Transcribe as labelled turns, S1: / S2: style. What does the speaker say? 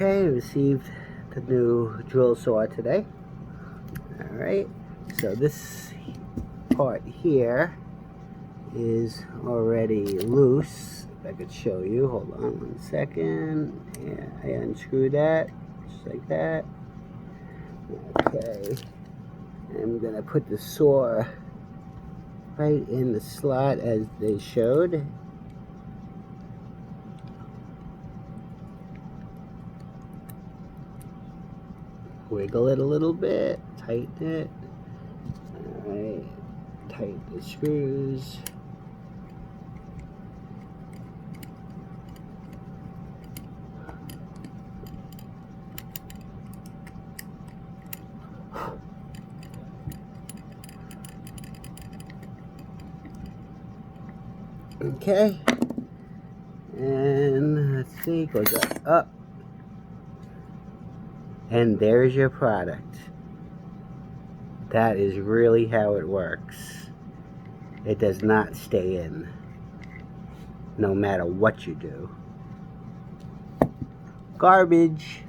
S1: Okay, received the new drill saw today. Alright, so this part here is already loose. If I could show you, hold on 1 second. Yeah, I unscrew that, just like that. Okay, I'm gonna put the saw right in the slot as they showed. Wiggle it a little bit, tighten it. Alright, tighten the screws. Okay, and let's see, goes up, and there's your product. That is really how it works. It does not stay in, no matter what you do. Garbage.